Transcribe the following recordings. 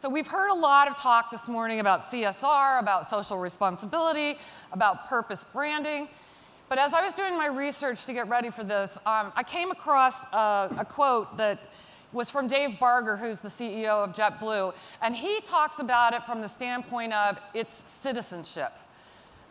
So we've heard a lot of talk this morning about CSR, about social responsibility, about purpose branding. But as I was doing my research to get ready for this, I came across a quote that was from Dave Barger, who's the CEO of JetBlue. And he talks about it from the standpoint of its citizenship.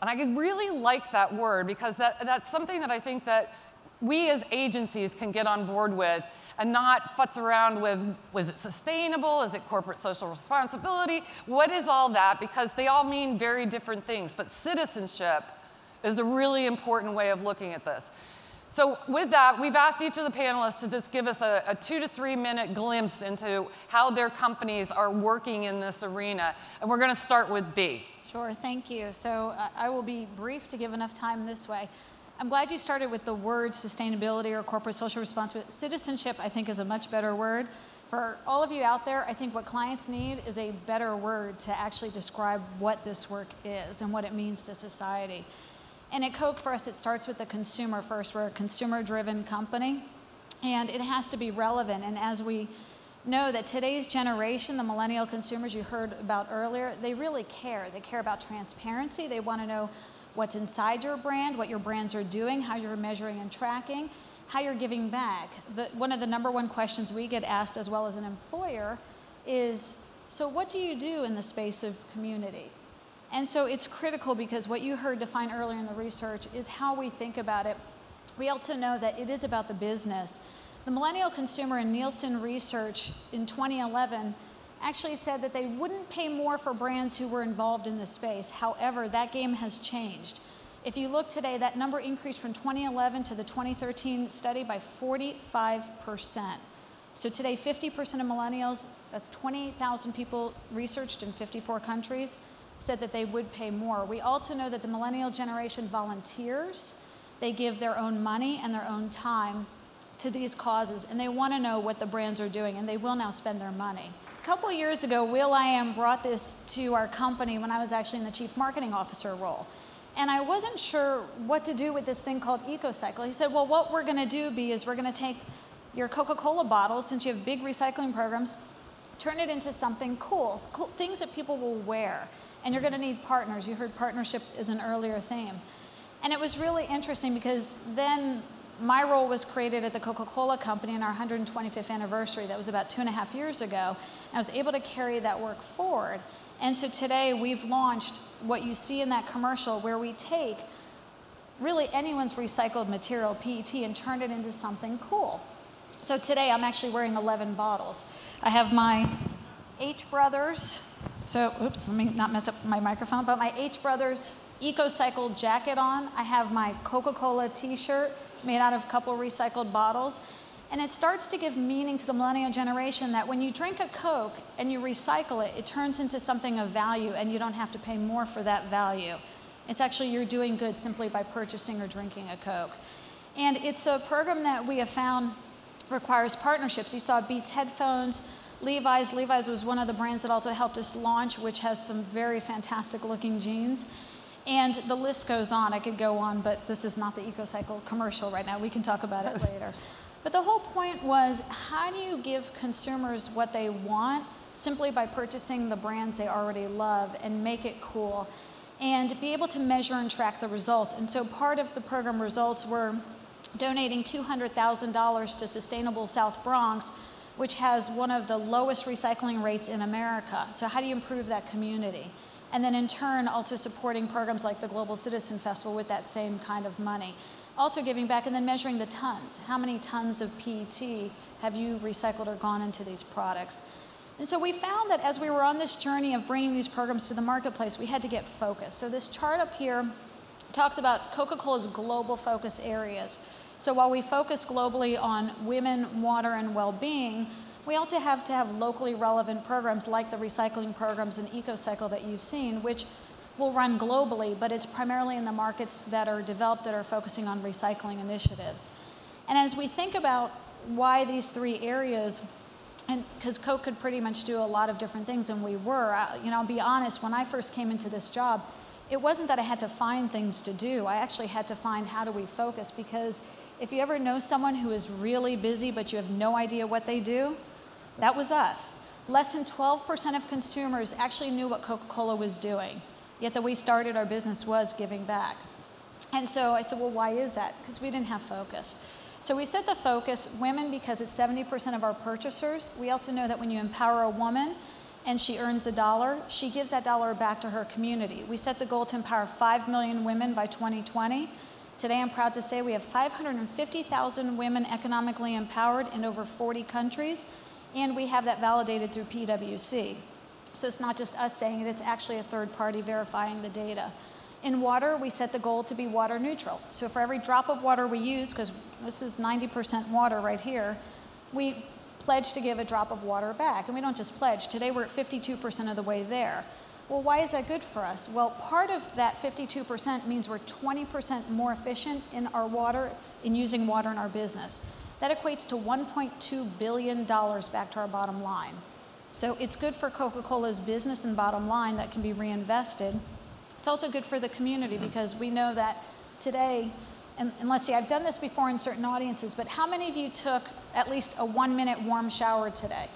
And I really like that word because that's something that I think that we as agencies can get on board with and not futz around with, was it sustainable? Is it corporate social responsibility? What is all that? Because they all mean very different things. But citizenship is a really important way of looking at this. So with that, we've asked each of the panelists to just give us a 2 to 3 minute glimpse into how their companies are working in this arena. And we're going to start with B. Sure, thank you. So I will be brief to give enough time this way. I'm glad you started with the word sustainability or corporate social responsibility. Citizenship, I think, is a much better word. For all of you out there, I think what clients need is a better word to actually describe what this work is and what it means to society. And at Coke, for us, it starts with the consumer first. We're a consumer-driven company, and it has to be relevant. And as we know that today's generation, the millennial consumers you heard about earlier, they really care. They care about transparency. They want to know what's inside your brand, what your brands are doing, how you're measuring and tracking, how you're giving back. One of the #1 questions we get asked as well as an employer is, so what do you do in the space of community? And so it's critical because what you heard defined earlier in the research is how we think about it. We also know that it is about the business. The millennial consumer in Nielsen research in 2011 actually said that they wouldn't pay more for brands who were involved in this space. However, that game has changed. If you look today, that number increased from 2011 to the 2013 study by 45%. So today, 50% of millennials, that's 28,000 people researched in 54 countries, said that they would pay more. We also know that the millennial generation volunteers. They give their own money and their own time to these causes, and they want to know what the brands are doing, and they will now spend their money. A couple years ago, will.i.am brought this to our company when I was actually in the chief marketing officer role. And I wasn't sure what to do with this thing called EcoCycle. He said, well, what we're going to do, B, is we're going to take your Coca-Cola bottles, since you have big recycling programs, turn it into something cool, things that people will wear. And you're going to need partners. You heard partnership is an earlier theme. And it was really interesting because then my role was created at the Coca-Cola company in our 125th anniversary. That was about 2.5 years ago. I was able to carry that work forward. And so today we've launched what you see in that commercial where we take really anyone's recycled material, PET, and turn it into something cool. So today I'm actually wearing 11 bottles. I have my H Brothers, so oops, let me not mess up my microphone, but my H Brothers EcoCycle jacket on. I have my Coca-Cola t-shirt made out of a couple recycled bottles. And it starts to give meaning to the millennial generation that when you drink a Coke and you recycle it, it turns into something of value and you don't have to pay more for that value. It's actually you're doing good simply by purchasing or drinking a Coke. And it's a program that we have found requires partnerships. You saw Beats headphones, Levi's. Levi's was one of the brands that also helped us launch, which has some very fantastic looking jeans. And the list goes on. I could go on, but this is not the EcoCycle commercial right now. We can talk about it later. But the whole point was, how do you give consumers what they want simply by purchasing the brands they already love and make it cool and be able to measure and track the results? And so part of the program results were donating $200,000 to Sustainable South Bronx, which has one of the lowest recycling rates in America. So how do you improve that community? And then in turn, also supporting programs like the Global Citizen Festival with that same kind of money. Also giving back and then measuring the tons. How many tons of PET have you recycled or gone into these products? And so we found that as we were on this journey of bringing these programs to the marketplace, we had to get focused. So this chart up here talks about Coca-Cola's global focus areas. So while we focus globally on women, water, and well-being, we also have to have locally relevant programs like the recycling programs and EcoCycle that you've seen, which will run globally, but it's primarily in the markets that are developed that are focusing on recycling initiatives. And as we think about why these three areas, and because Coke could pretty much do a lot of different things, and we were, you know, I'll be honest, when I first came into this job, it wasn't that I had to find things to do. I actually had to find how do we focus, because if you ever know someone who is really busy but you have no idea what they do, that was us. Less than 12% of consumers actually knew what Coca-Cola was doing, yet the way we started our business was giving back. And so I said, well, why is that? Because we didn't have focus. So we set the focus, women, because it's 70% of our purchasers. We also know that when you empower a woman and she earns $1, she gives that dollar back to her community. We set the goal to empower 5 million women by 2020. Today, I'm proud to say we have 550,000 women economically empowered in over 40 countries, and we have that validated through PwC. So it's not just us saying it, it's actually a third party verifying the data. In water, we set the goal to be water neutral. So for every drop of water we use, because this is 90% water right here, we pledge to give a drop of water back. And we don't just pledge. Today we're at 52% of the way there. Well, why is that good for us? Well, part of that 52% means we're 20% more efficient in our water, in using water in our business. That equates to $1.2 billion back to our bottom line. So it's good for Coca-Cola's business and bottom line that can be reinvested. It's also good for the community because we know that today, and let's see, I've done this before in certain audiences, but how many of you took at least a 1-minute warm shower today?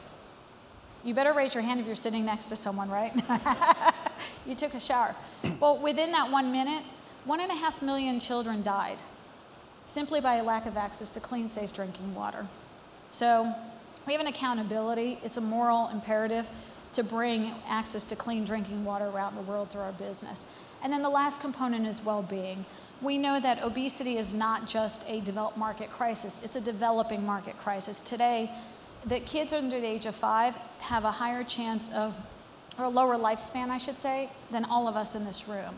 You better raise your hand if you're sitting next to someone, right? You took a shower. Well, within that 1 minute, 1.5 million children died simply by a lack of access to clean, safe drinking water. So we have an accountability. It's a moral imperative to bring access to clean drinking water around the world through our business. And then the last component is well-being. We know that obesity is not just a developed market crisis, it's a developing market crisis. Today, the kids under the age of 5 have a higher chance of, or a lower lifespan, I should say, than all of us in this room.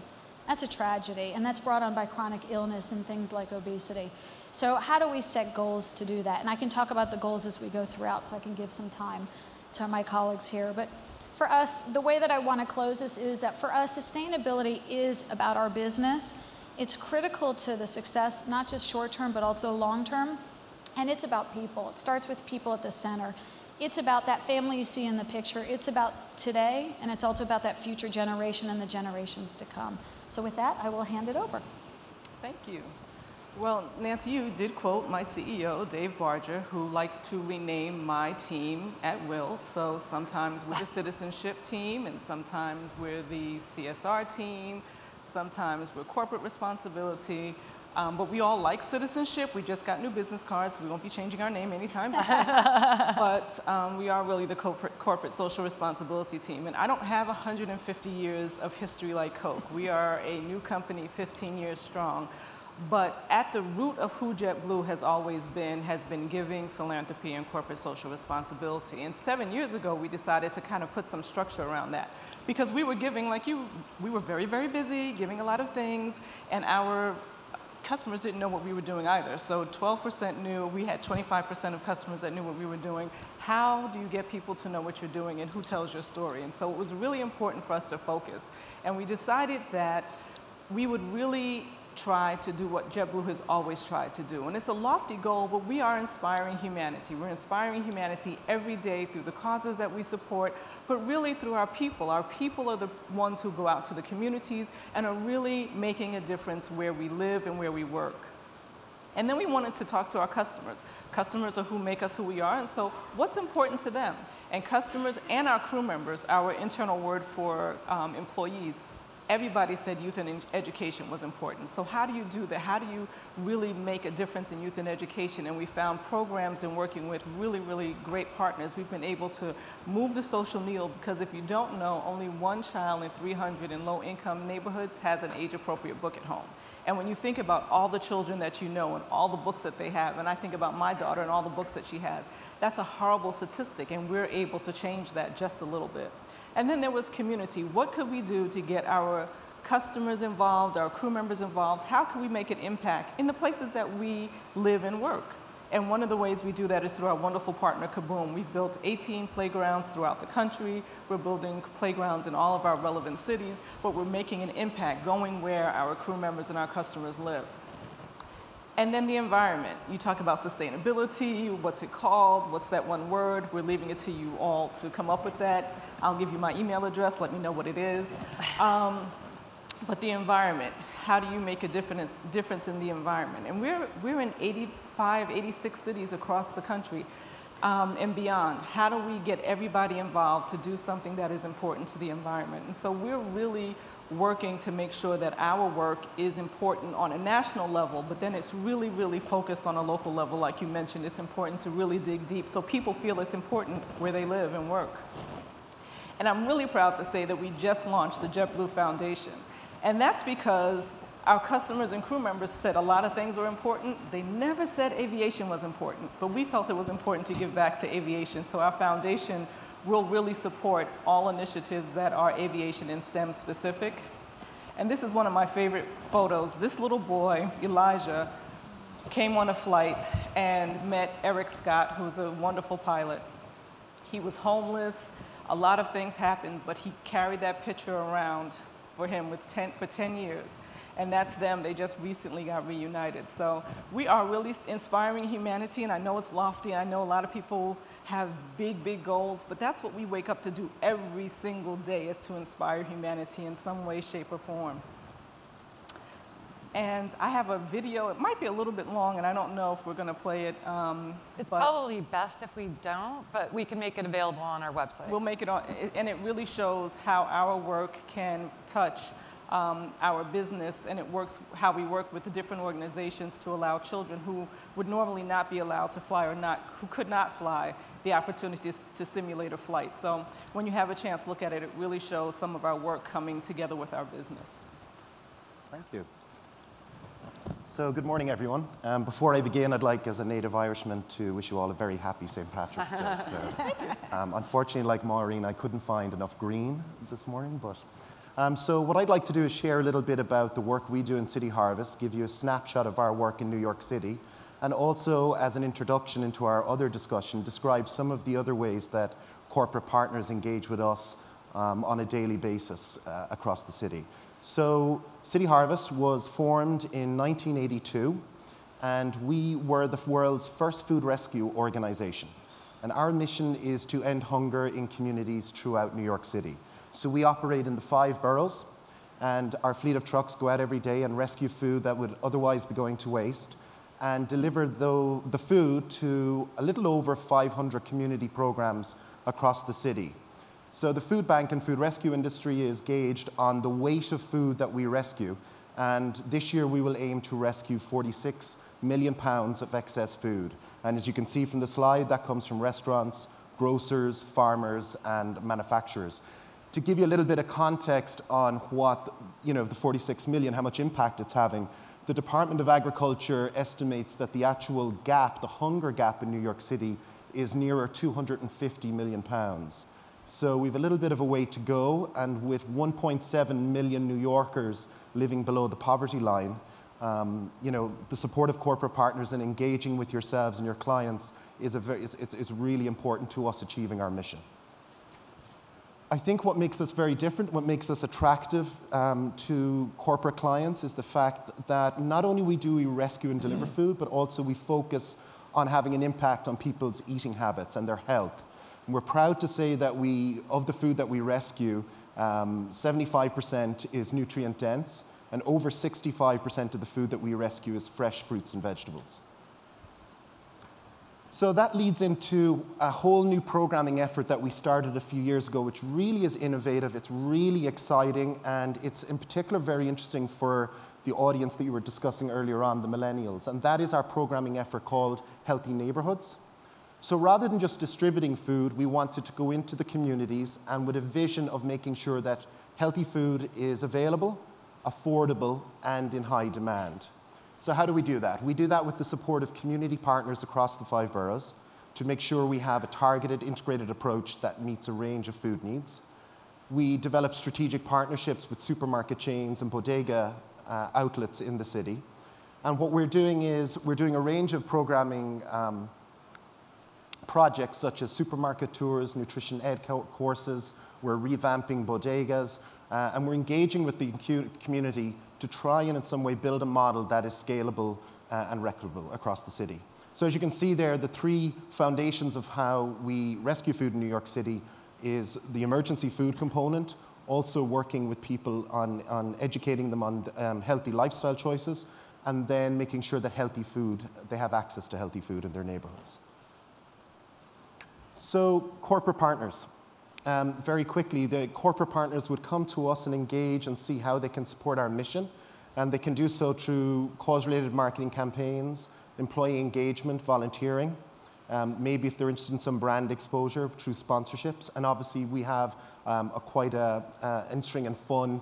That's a tragedy, and that's brought on by chronic illness and things like obesity. So how do we set goals to do that? And I can talk about the goals as we go throughout, so I can give some time to my colleagues here. But for us, the way that I want to close this is that for us, sustainability is about our business. It's critical to the success, not just short-term, but also long-term. And it's about people. It starts with people at the center. It's about that family you see in the picture. It's about today, and it's also about that future generation and the generations to come. So with that, I will hand it over. Thank you. Well, Nancy, you did quote my CEO, Dave Barger, who likes to rename my team at will. So sometimes we're the Citizenship team, and sometimes we're the CSR team, sometimes we're corporate responsibility. But we all like citizenship. We just got new business cards, so we won't be changing our name anytime soon. But we are really the corporate social responsibility team. And I don't have 150 years of history like Coke. We are a new company, 15 years strong. But at the root of who JetBlue has always been has been giving, philanthropy, and corporate social responsibility. And 7 years ago, we decided to kind of put some structure around that. Because we were giving, like you, we were very, very busy, giving a lot of things, and our customers didn't know what we were doing either. So 12% knew, we had 25% of customers that knew what we were doing. How do you get people to know what you're doing and who tells your story? And so it was really important for us to focus. And we decided that we would really try to do what JetBlue has always tried to do. And it's a lofty goal, but we are inspiring humanity. We're inspiring humanity every day through the causes that we support, but really through our people. Our people are the ones who go out to the communities and are really making a difference where we live and where we work. And then we wanted to talk to our customers. Customers are who make us who we are, and so what's important to them? And customers and our crew members, our internal word for employees, everybody said youth and education was important. So how do you do that? How do you really make a difference in youth and education? And we found programs in working with really, really great partners. We've been able to move the social needle because if you don't know, only 1 child in 300 in low-income neighborhoods has an age-appropriate book at home. And when you think about all the children that you know and all the books that they have, and I think about my daughter and all the books that she has, that's a horrible statistic, and we're able to change that just a little bit. And then there was community. What could we do to get our customers involved, our crew members involved? How can we make an impact in the places that we live and work? And one of the ways we do that is through our wonderful partner, Kaboom. We've built 18 playgrounds throughout the country. We're building playgrounds in all of our relevant cities, but we're making an impact going where our crew members and our customers live. And then the environment. You talk about sustainability, what's it called, what's that one word? We're leaving it to you all to come up with that. I'll give you my email address, let me know what it is. But the environment, how do you make a difference in the environment? And we're in 85, 86 cities across the country. and beyond. How do we get everybody involved to do something that is important to the environment? And so we're really working to make sure that our work is important on a national level, but then it's really, really focused on a local level. Like you mentioned, it's important to really dig deep so people feel it's important where they live and work. And I'm really proud to say that we just launched the JetBlue Foundation. And that's because our customers and crew members said a lot of things were important. They never said aviation was important, but we felt it was important to give back to aviation. So our foundation will really support all initiatives that are aviation and STEM specific. And this is one of my favorite photos. This little boy, Elijah, came on a flight and met Eric Scott, who's a wonderful pilot. He was homeless. A lot of things happened, but he carried that picture around for him for 10 years. And that's them. They just recently got reunited. So we are really inspiring humanity, and I know it's lofty, and I know a lot of people have big, big goals, but that's what we wake up to do every single day, is to inspire humanity in some way, shape, or form. And I have a video. It might be a little bit long, and I don't know if we're going to play it. It's probably best if we don't, but we can make it available on our website. We'll make it on, and it really shows how our work can touch our business, and it works how we work with the different organizations to allow children who would normally not be allowed to fly, or who could not fly, the opportunity to simulate a flight. So when you have a chance to look at it, it really shows some of our work coming together with our business. Thank you. So good morning, everyone. Before I begin, I'd like, as a native Irishman, to wish you all a very happy St. Patrick's Day. So, unfortunately, like Maureen, I couldn't find enough green this morning, but so what I'd like to do is share a little bit about the work we do in City Harvest, give you a snapshot of our work in New York City, and also, as an introduction into our other discussion, describe some of the other ways that corporate partners engage with us on a daily basis across the city. So City Harvest was formed in 1982, and we were the world's first food rescue organization. And our mission is to end hunger in communities throughout New York City. So we operate in the 5 boroughs, and our fleet of trucks go out every day and rescue food that would otherwise be going to waste, and deliver the food to a little over 500 community programs across the city. So the food bank and food rescue industry is gauged on the weight of food that we rescue, and this year we will aim to rescue 46 million pounds of excess food. And as you can see from the slide, that comes from restaurants, grocers, farmers, and manufacturers. To give you a little bit of context on what, the 46 million, how much impact it's having, the Department of Agriculture estimates that the actual gap, the hunger gap in New York City, is nearer 250 million pounds. So we've a little bit of a way to go, and with 1.7 million New Yorkers living below the poverty line, the support of corporate partners and engaging with yourselves and your clients is it's really important to us achieving our mission. I think what makes us very different, what makes us attractive to corporate clients, is the fact that not only do we rescue and deliver food, but also we focus on having an impact on people's eating habits and their health. And we're proud to say that of the food that we rescue, 75% is nutrient dense, and over 65% of the food that we rescue is fresh fruits and vegetables. So that leads into a whole new programming effort that we started a few years ago, which really is innovative, it's really exciting, and it's in particular very interesting for the audience that you were discussing earlier on, the millennials, and that is our programming effort called Healthy Neighborhoods. So rather than just distributing food, we wanted to go into the communities and with a vision of making sure that healthy food is available, affordable, and in high demand. So how do we do that? We do that with the support of community partners across the 5 boroughs to make sure we have a targeted, integrated approach that meets a range of food needs. We develop strategic partnerships with supermarket chains and bodega outlets in the city. And what we're doing is we're doing a range of programming projects such as supermarket tours, nutrition ed courses, we're revamping bodegas, and we're engaging with the community to try and in some way build a model that is scalable and replicable across the city. So as you can see there, the 3 foundations of how we rescue food in New York City is the emergency food component, also working with people on educating them on healthy lifestyle choices, and then making sure that they have access to healthy food in their neighborhoods. So corporate partners. Very quickly, the corporate partners would come to us and engage and see how they can support our mission. And they can do so through cause-related marketing campaigns, employee engagement, volunteering, maybe if they're interested in some brand exposure through sponsorships. And obviously, we have quite an interesting and fun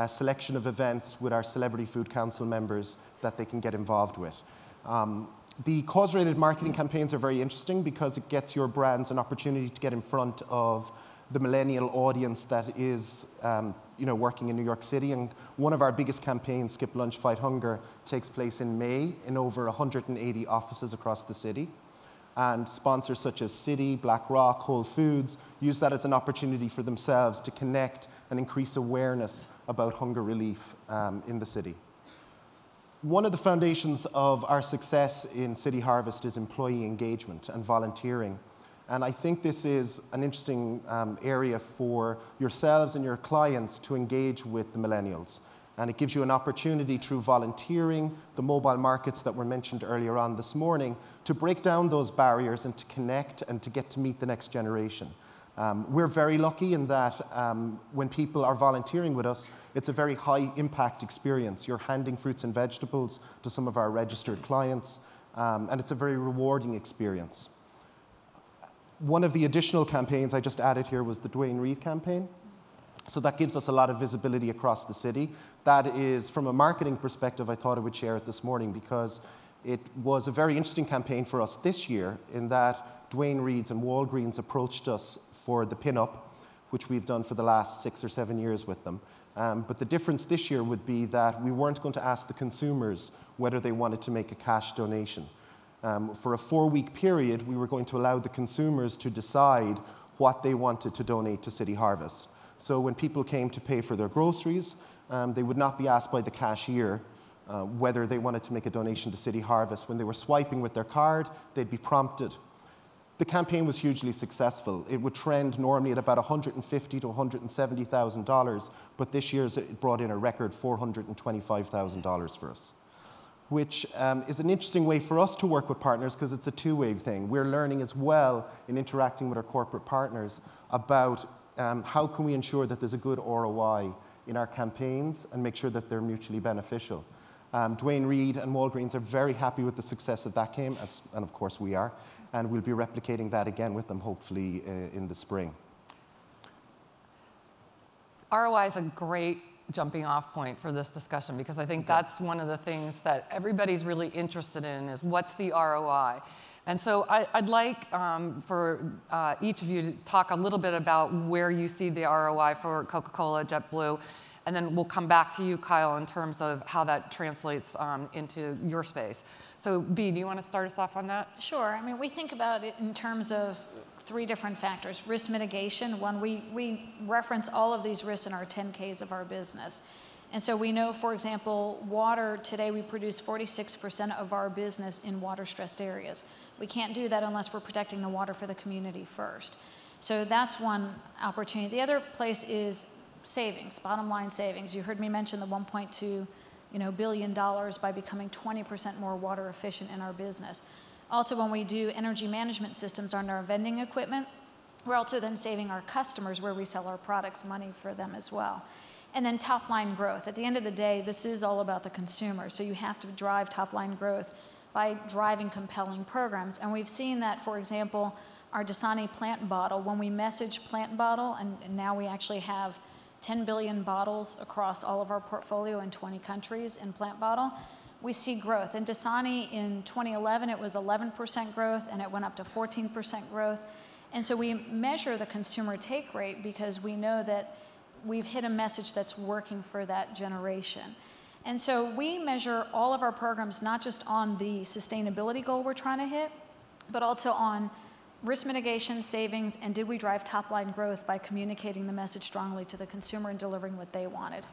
selection of events with our Celebrity Food Council members that they can get involved with. The cause-related marketing campaigns are very interesting because it gets your brands an opportunity to get in front of the millennial audience that is working in New York City. And one of our biggest campaigns, Skip Lunch, Fight Hunger, takes place in May in over 180 offices across the city. And sponsors such as Citi, BlackRock, Whole Foods use that as an opportunity for themselves to connect and increase awareness about hunger relief in the city. One of the foundations of our success in City Harvest is employee engagement and volunteering. And I think this is an interesting area for yourselves and your clients to engage with the millennials. And it gives you an opportunity through volunteering, the mobile markets that were mentioned earlier on this morning, to break down those barriers and to connect and to get to meet the next generation. We're very lucky in that when people are volunteering with us, it's a very high impact experience. You're handing fruits and vegetables to some of our registered clients, and it's a very rewarding experience. One of the additional campaigns I just added here was the Dwayne Reed campaign. So that gives us a lot of visibility across the city. That is, from a marketing perspective, I thought I would share it this morning because it was a very interesting campaign for us this year in that Dwayne Reed's and Walgreens approached us for the pin-up, which we've done for the last 6 or 7 years with them. But the difference this year would be that we weren't going to ask the consumers whether they wanted to make a cash donation. For a 4-week period, we were going to allow the consumers to decide what they wanted to donate to City Harvest. So when people came to pay for their groceries, they would not be asked by the cashier whether they wanted to make a donation to City Harvest. When they were swiping with their card, they'd be prompted. The campaign was hugely successful. It would trend normally at about $150,000 to $170,000, but this year's it brought in a record $425,000 for us, which is an interesting way for us to work with partners because it's a two-way thing. We're learning as well in interacting with our corporate partners about how can we ensure that there's a good ROI in our campaigns and make sure that they're mutually beneficial. Dwayne Reed and Walgreens are very happy with the success of that campaign, and of course we are, and we'll be replicating that again with them hopefully in the spring. ROI is a great jumping off point for this discussion because I think that's one of the things that everybody's really interested in is what's the ROI. And so I'd like for each of you to talk a little bit about where you see the ROI for Coca-Cola, JetBlue, and then we'll come back to you, Kyle, in terms of how that translates into your space. So B, do you want to start us off on that? Sure. I mean, we think about it in terms of 3 different factors. Risk mitigation. One, we reference all of these risks in our 10Ks of our business. And so we know, for example, water, today we produce 46% of our business in water-stressed areas. We can't do that unless we're protecting the water for the community first. So that's one opportunity. The other place is savings, bottom line savings. You heard me mention the $1.2 billion by becoming 20% more water efficient in our business. Also, when we do energy management systems on our vending equipment, we're also then saving our customers where we sell our products money for them as well. And then top line growth. At the end of the day, this is all about the consumer. So you have to drive top line growth by driving compelling programs. And we've seen that, for example, our Dasani plant bottle, when we message plant bottle, and now we actually have 10 billion bottles across all of our portfolio in 20 countries in plant bottle, we see growth. In Dasani in 2011, it was 11% growth, and it went up to 14% growth. And so we measure the consumer take rate because we know that we've hit a message that's working for that generation. And so we measure all of our programs not just on the sustainability goal we're trying to hit, but also on risk mitigation, savings, and did we drive top line growth by communicating the message strongly to the consumer and delivering what they wanted.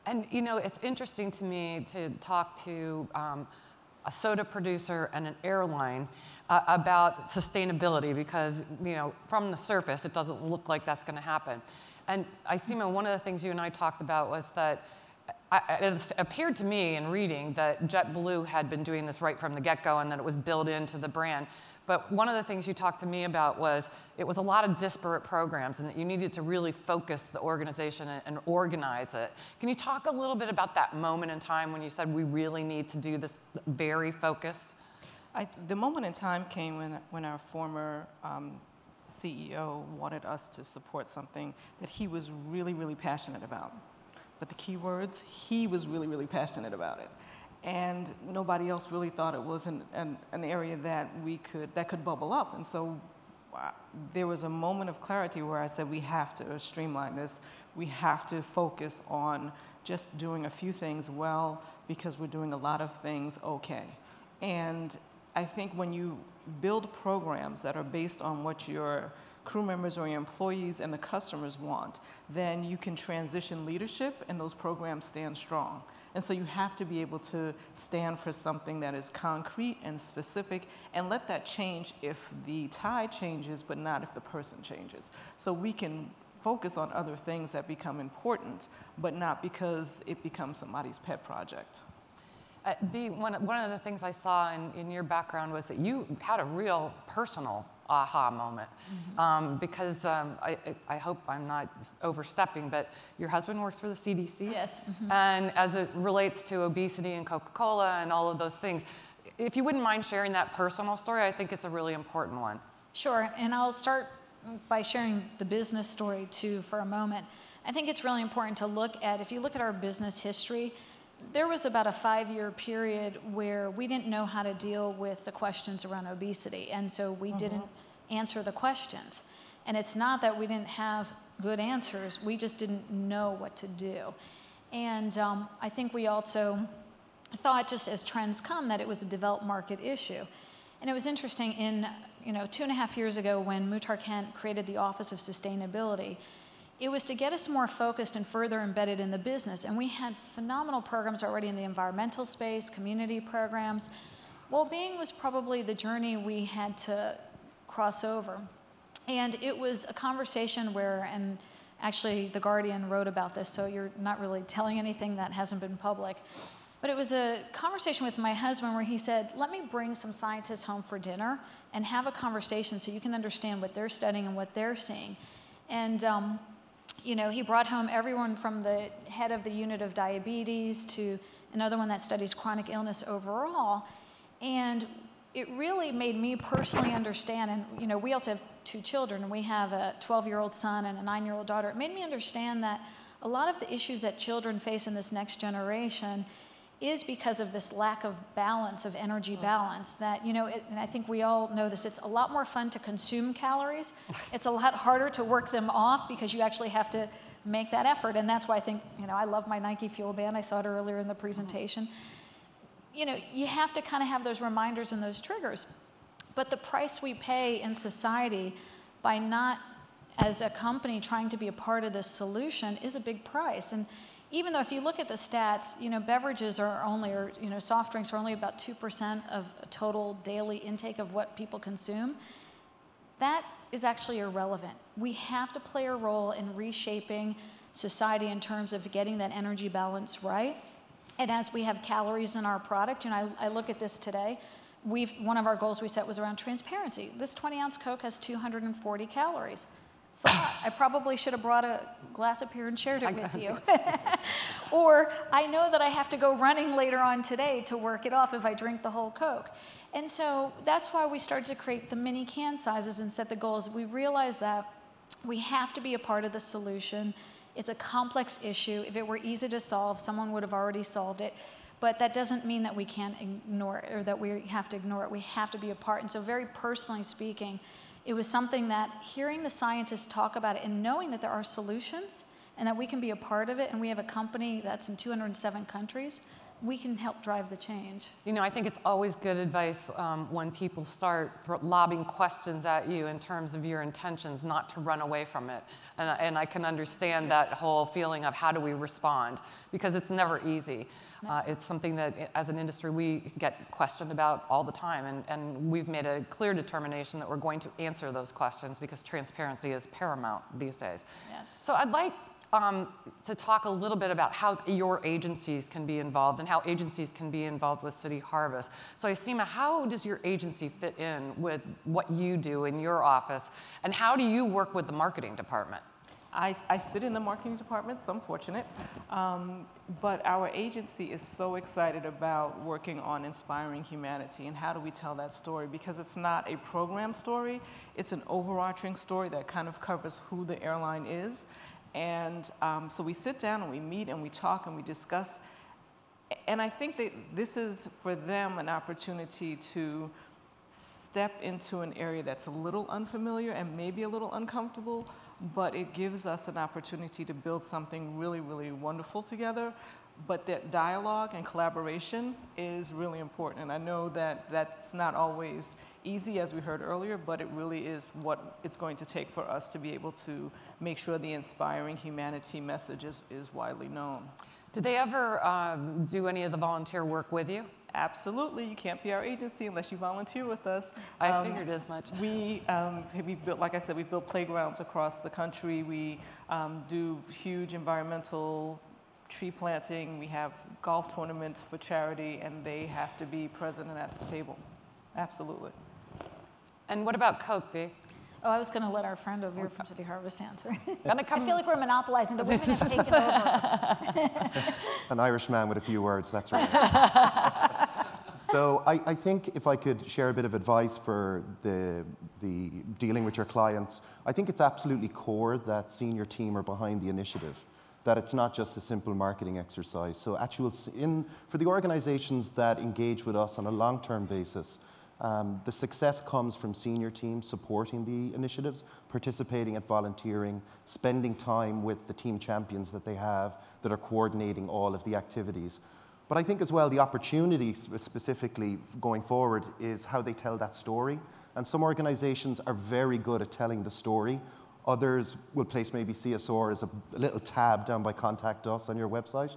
And it's interesting to me to talk to a soda producer and an airline about sustainability because, from the surface, it doesn't look like that's going to happen. And Seema, one of the things you and I talked about was that it appeared to me in reading that JetBlue had been doing this right from the get-go and that it was built into the brand. But one of the things you talked to me about was it was a lot of disparate programs and that you needed to really focus the organization and organize it. Can you talk a little bit about that moment in time when you said we really need to do this very focused? The moment in time came when our former CEO wanted us to support something that he was really, really passionate about. But the key words, he was really, really passionate about it. And nobody else really thought it was an area that could bubble up. And so there was a moment of clarity where I said, we have to streamline this. We have to focus on just doing a few things well because we're doing a lot of things okay. And I think when you build programs that are based on what your crew members or your employees and the customers want, then you can transition leadership and those programs stand strong. And so you have to be able to stand for something that is concrete and specific and let that change if the tide changes, but not if the person changes. So we can focus on other things that become important, but not because it becomes somebody's pet project. One of the things I saw in your background was that you had a real personal aha moment. Because I hope I'm not overstepping, but your husband works for the CDC. Yes. And as it relates to obesity and Coca-Cola and all of those things, if you wouldn't mind sharing that personal story, I think it's a really important one. Sure, and I'll start by sharing the business story too for a moment. I think it's really important to look at, if you look at our business history, there was about a 5-year period where we didn't know how to deal with the questions around obesity, and so we didn't answer the questions. And it's not that we didn't have good answers, we just didn't know what to do. And I think we also thought, just as trends come, that it was a developed market issue. And it was interesting, 2.5 years ago when Muhtar Kent created the Office of Sustainability, it was to get us more focused and further embedded in the business. And we had phenomenal programs already in the environmental space, community programs. Well-being was probably the journey we had to cross over. And it was a conversation where, and actually The Guardian wrote about this, so you're not really telling anything that hasn't been public. But it was a conversation with my husband where he said, let me bring some scientists home for dinner and have a conversation so you can understand what they're studying and what they're seeing. And he brought home everyone from the head of the unit of diabetes to another one that studies chronic illness overall. And it really made me personally understand, and we also have 2 children, and we have a 12-year-old son and a 9-year-old daughter. It made me understand that a lot of the issues that children face in this next generation is because of this lack of balance, of energy balance, that, and I think we all know this, it's a lot more fun to consume calories. It's a lot harder to work them off because you actually have to make that effort. And that's why I think, I love my Nike Fuel Band. I saw it earlier in the presentation. You have to kind of have those reminders and those triggers. But the price we pay in society by not, as a company, trying to be a part of this solution is a big price. And even though if you look at the stats, beverages are only, or soft drinks are only about 2% of total daily intake of what people consume, that is actually irrelevant. We have to play a role in reshaping society in terms of getting that energy balance right. And as we have calories in our product, I look at this today, one of our goals we set was around transparency. This 20-ounce Coke has 240 calories. So I probably should have brought a glass up here and shared it with you. Or I know that I have to go running later on today to work it off if I drink the whole Coke. And so that's why we started to create the mini can sizes and set the goals. We realized that we have to be a part of the solution. It's a complex issue. If it were easy to solve, someone would have already solved it. But that doesn't mean that we can't ignore it or that we have to ignore it. We have to be a part. And so very personally speaking, it was something that hearing the scientists talk about it and knowing that there are solutions and that we can be a part of it, and we have a company that's in 207 countries, we can help drive the change. I think it's always good advice when people start lobbing questions at you in terms of your intentions, not to run away from it. And I can understand that whole feeling of how do we respond, because it's never easy. It's something that as an industry we get questioned about all the time, and we've made a clear determination that we're going to answer those questions because transparency is paramount these days. Yes. So I'd like to talk a little bit about how your agencies can be involved and how agencies can be involved with City Harvest. So Isima, how does your agency fit in with what you do in your office, and how do you work with the marketing department? I sit in the marketing department, so I'm fortunate. But our agency is so excited about working on inspiring humanity and how do we tell that story, because it's not a program story, it's an overarching story that kind of covers who the airline is. And so we sit down and we meet and we talk and we discuss. And I think that this is for them an opportunity to step into an area that's a little unfamiliar and maybe a little uncomfortable, but it gives us an opportunity to build something really, really wonderful together. But that dialogue and collaboration is really important. And I know that that's not always easy, as we heard earlier, but it really is what it's going to take for us to be able to make sure the inspiring humanity message is widely known. Do they ever do any of the volunteer work with you? Absolutely. You can't be our agency unless you volunteer with us. I figured as much. We built, like I said, we built playgrounds across the country. We do huge environmental tree planting. We have golf tournaments for charity, and they have to be present and at the table. Absolutely. And what about Coke, B? Oh, I was going to let our friend over here from City Harvest answer. Gonna come. I feel like we're monopolizing. The women have taken over. An Irish man with a few words, that's right. So I think if I could share a bit of advice for the dealing with your clients, I think it's absolutely core that senior team are behind the initiative, that it's not just a simple marketing exercise. So for the organizations that engage with us on a long-term basis, the success comes from senior teams supporting the initiatives, participating at volunteering, spending time with the team champions that they have that are coordinating all of the activities. But I think as well the opportunity specifically going forward is how they tell that story. And some organizations are very good at telling the story. Others will place maybe CSR as a little tab down by Contact Us on your website.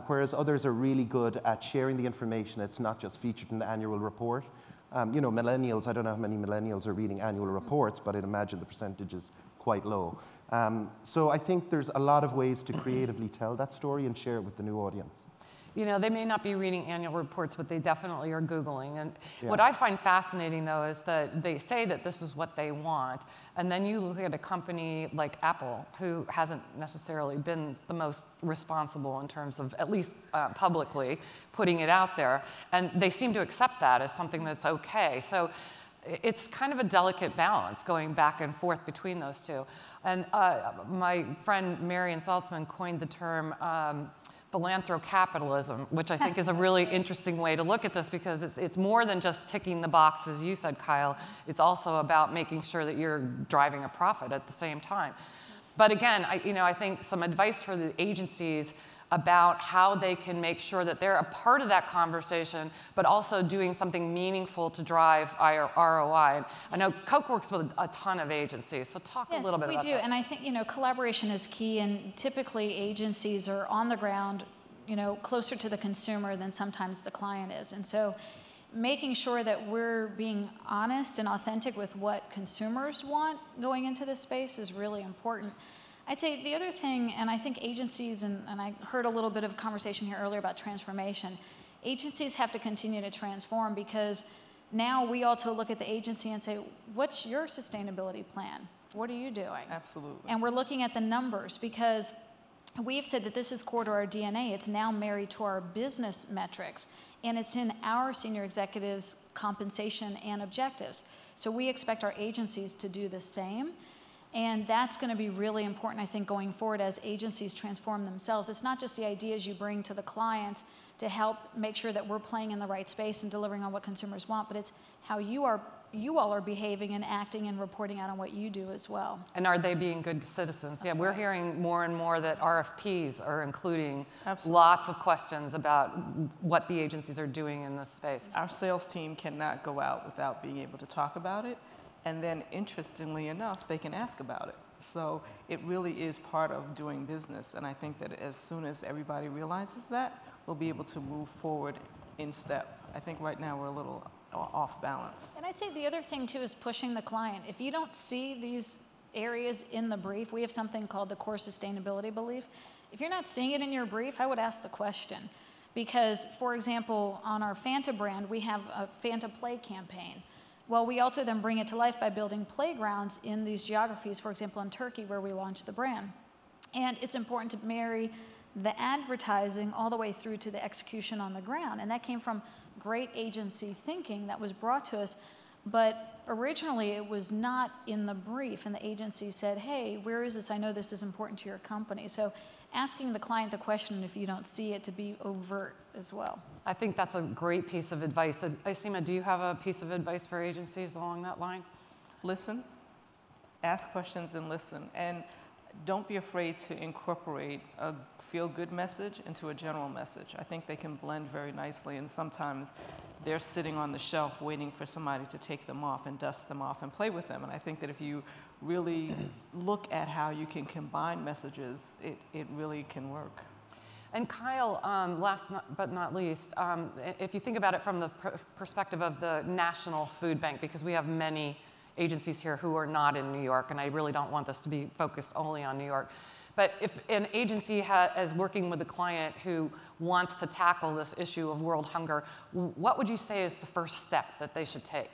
Whereas others are really good at sharing the information. It's not just featured in the annual report. You know, millennials, I don't know how many millennials are reading annual reports, but I'd imagine the percentage is quite low. So I think there's a lot of ways to creatively tell that story and share it with the new audience. You know, they may not be reading annual reports, but they definitely are Googling. And Yeah. what I find fascinating, though, is that they say that this is what they want. And then you look at a company like Apple, who hasn't necessarily been the most responsible in terms of, at least publicly, putting it out there. And they seem to accept that as something that's okay. So it's kind of a delicate balance going back and forth between those two. And my friend Marion Saltzman coined the term philanthrocapitalism, which I think is a really interesting way to look at this, because it's more than just ticking the boxes, you said, Kyle. It's also about making sure that you're driving a profit at the same time. But again, I think some advice for the agencies about how they can make sure that they're a part of that conversation, but also doing something meaningful to drive ROI. And I know Coke works with a ton of agencies, so talk a little bit about that. Yes, we do, and I think collaboration is key, and typically agencies are on the ground, closer to the consumer than sometimes the client is, and so making sure that we're being honest and authentic with what consumers want going into this space is really important. I'd say the other thing, and I think agencies, and I heard a little bit of conversation here earlier about transformation, agencies have to continue to transform, because now we also look at the agency and say, what's your sustainability plan? What are you doing? Absolutely. And we're looking at the numbers, because we've said that this is core to our DNA. It's now married to our business metrics, and it's in our senior executives' compensation and objectives. So we expect our agencies to do the same. And that's going to be really important, I think, going forward as agencies transform themselves. It's not just the ideas you bring to the clients to help make sure that we're playing in the right space and delivering on what consumers want, but it's how you all are behaving and acting and reporting out on what you do as well. And are they being good citizens? That's We're right. hearing more and more that RFPs are including Absolutely. lots of questions about what the agencies are doing in this space. Our sales team cannot go out without being able to talk about it. And then, interestingly enough, they can ask about it. So it really is part of doing business. And I think that as soon as everybody realizes that, we'll be able to move forward in step. I think right now we're a little off balance. And I'd say the other thing, too, is pushing the client. If you don't see these areas in the brief. We have something called the core sustainability belief. If you're not seeing it in your brief, I would ask the question. Because, for example, on our Fanta brand, we have a Fanta Play campaign. Well, we also then bring it to life by building playgrounds in these geographies, for example, in Turkey, where we launched the brand. And it's important to marry the advertising all the way through to the execution on the ground. And that came from great agency thinking that was brought to us. But originally, it was not in the brief, and the agency said, hey, where is this? I know this is important to your company. So asking the client the question, if you don't see it, to be overt as well. I think that's a great piece of advice. Isima, do you have a piece of advice for agencies along that line? Listen, ask questions and listen. And don't be afraid to incorporate a feel-good message into a general message. I think they can blend very nicely, and sometimes they're sitting on the shelf waiting for somebody to take them off and dust them off and play with them. And I think that if you really look at how you can combine messages, it really can work. And Kyle, last but not least, if you think about it from the perspective of the National Food Bank, because we have many agencies here who are not in New York, and I really don't want this to be focused only on New York. But if an agency is working with a client who wants to tackle this issue of world hunger, what would you say is the first step that they should take?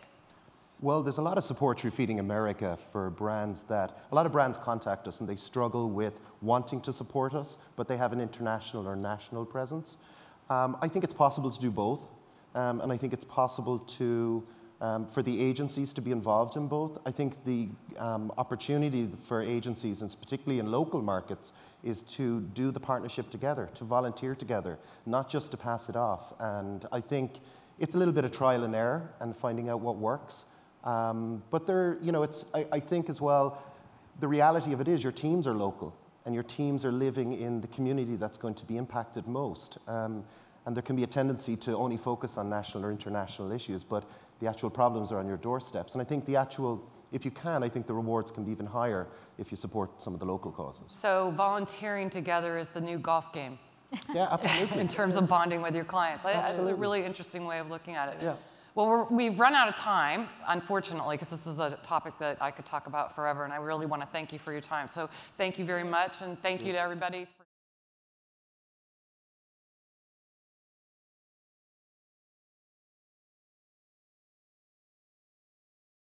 Well, there's a lot of support through Feeding America for brands that, a lot of brands contact us and they struggle with wanting to support us, but they have an international or national presence. I think it's possible to do both, and I think it's possible to for the agencies to be involved in both. I think the opportunity for agencies, and particularly in local markets, is to do the partnership together, to volunteer together, not just to pass it off. And I think it's a little bit of trial and error and finding out what works. But there, you know, I think as well, the reality of it is your teams are local, and your teams are living in the community that's going to be impacted most. And there can be a tendency to only focus on national or international issues, but the actual problems are on your doorsteps. And I think if you can, I think the rewards can be even higher if you support some of the local causes. So volunteering together is the new golf game. Yeah, absolutely. In terms of bonding with your clients. It's a really interesting way of looking at it. Yeah. Well, we've run out of time, unfortunately, because this is a topic that I could talk about forever, and I really want to thank you for your time. So thank you very much, and thank you to everybody.